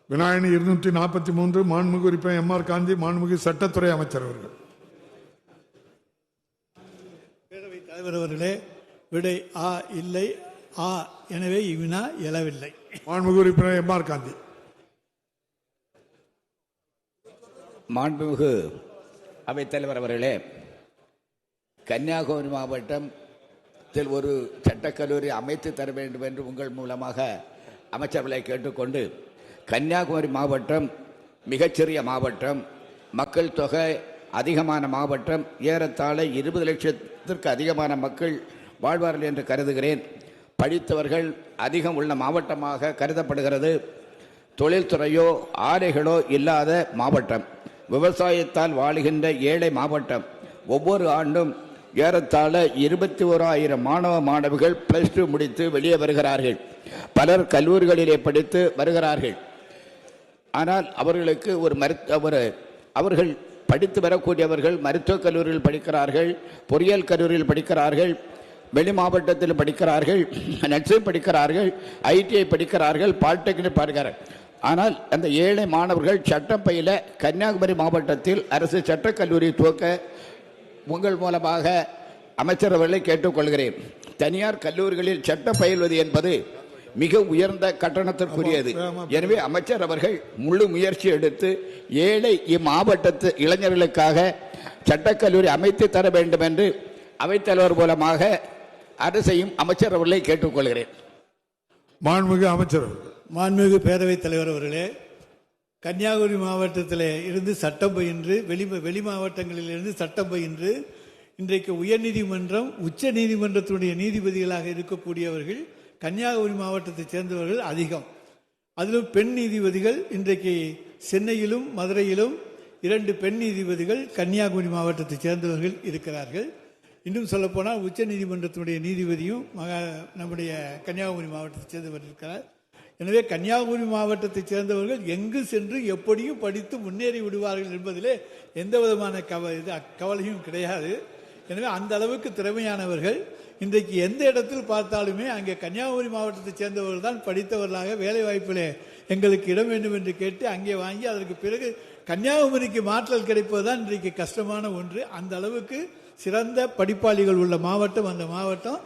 விநாயகன் 243 மாண்புமிகு உறுப்பினர் எம்.ஆர். காந்தி மாண்புமிகு சட்டத்துறை அமைச்சர் அவர்கள். பேரவைத் தலைவர் அவர்களே, விடை ஆ இல்லை, ஆ எனவே இவ்வினா எழவில்லை. மாண்புமிகு உறுப்பினர் எம்.ஆர். காந்தி. மாண்புமிகு அவைத்தலைவர் அவர்களே, கன்னியாகுமரி மாவட்டத்தில் ஒரு சட்டக்கல்லூரி அமைத்து தர வேண்டும் என்று உங்கள் மூலமாக அமைச்சர்களை கேட்டுக்கொண்டு, கன்னியாகுமரி மாவட்டம் மிகச்சிறிய மாவட்டம், மக்கள் தொகை அதிகமான மாவட்டம், ஏறத்தாழ 20 லட்சத்திற்கு அதிகமான மக்கள் வாழ்வார்கள் என்று கருதுகிறேன். படித்தவர்கள் அதிகம் உள்ள மாவட்டமாக கருதப்படுகிறது. தொழில்துறையோ ஆலைகளோ இல்லாத மாவட்டம், விவசாயத்தால் வாழுகின்ற ஏழை மாவட்டம். ஒவ்வொரு ஆண்டும் ஏறத்தாழ 21,000 மாணவ மாணவிகள் +2 முடித்து வெளியே வருகிறார்கள். பலர் கல்லூரிகளிலே படித்து வருகிறார்கள். ஆனால் அவர்களுக்கு அவர்கள் படித்து வரக்கூடியவர்கள் மருத்துவக் கல்லூரியில் படிக்கிறார்கள், பொறியியல் கல்லூரியில் படிக்கிறார்கள், வெளி மாவட்டத்தில் படிக்கிறார்கள், நர்சிங் படிக்கிறார்கள், ITI படிக்கிறார்கள், பாலிடெக்னிக் படிக்கிறார்கள். ஆனால் அந்த ஏழை மாணவர்கள் சட்டம் பயில கன்னியாகுமரி மாவட்டத்தில் அரசு சட்டக்கல்லூரி துவக்க உங்கள் மூலமாக அமைச்சரவர்களை கேட்டுக்கொள்கிறேன். தனியார் கல்லூரிகளில் சட்டம் பயில்வது என்பது மிக உயர்ந்த கட்டணத்திற்குரியது. எனவே அமைச்சர் அவர்கள் முழு முயற்சி எடுத்து ஏழை இம்மாவட்டத்து இளைஞர்களுக்காக சட்டக்கல்லூரி அமைத்து தர வேண்டும் என்று அவைத்தலைவர் மூலமாக அரசையும் அமைச்சர் அவர்களை கேட்டுக்கொள்கிறேன். மாண்புமிகு அமைச்சர். மாண்புமிகு பேரவைத் தலைவர் அவர்களே, கன்னியாகுமரி மாவட்டத்தில் இருந்து சட்டம் பயின்று வெளி மாவட்டங்களில் இருந்து சட்டம் பயின்று இன்றைக்கு உயர்நீதிமன்றம் உச்ச நீதிமன்றத்தினுடைய நீதிபதிகளாக இருக்கக்கூடியவர்கள் கன்னியாகுமரி மாவட்டத்தைச் சேர்ந்தவர்கள் அதிகம். அதிலும் பெண் நீதிபதிகள் இன்றைக்கு சென்னையிலும் மதுரையிலும் 2 பெண் நீதிபதிகள் கன்னியாகுமரி மாவட்டத்தைச் சேர்ந்தவர்கள் இருக்கிறார்கள். இன்னும் சொல்லப்போனால் உச்ச நீதிமன்றத்தினுடைய நீதிபதியும் நம்முடைய கன்னியாகுமரி மாவட்டத்தைச் சேர்ந்தவர் இருக்கிறார். எனவே கன்னியாகுமரி மாவட்டத்தைச் சேர்ந்தவர்கள் எங்கு சென்று எப்படியும் படித்து முன்னேறி விடுவார்கள் என்பதிலே எந்த விதமான கவலையும் கிடையாது. எனவே அந்த அளவுக்கு திறமையானவர்கள். இன்றைக்கு எந்த இடத்தில் பார்த்தாலுமே அங்கே கன்னியாகுமரி மாவட்டத்தைச் சேர்ந்தவர்கள் தான் படித்தவர்களாக வேலை வாய்ப்பிலே எங்களுக்கு இடம் வேண்டும் என்று கேட்டு அங்கே வாங்கி அதற்கு பிறகு கன்னியாகுமரிக்கு மாற்றல் கிடைப்பதுதான் இன்றைக்கு கஷ்டமான ஒன்று. அந்த அளவுக்கு சிறந்த படிப்பாளிகள் உள்ள மாவட்டம் அந்த மாவட்டம்.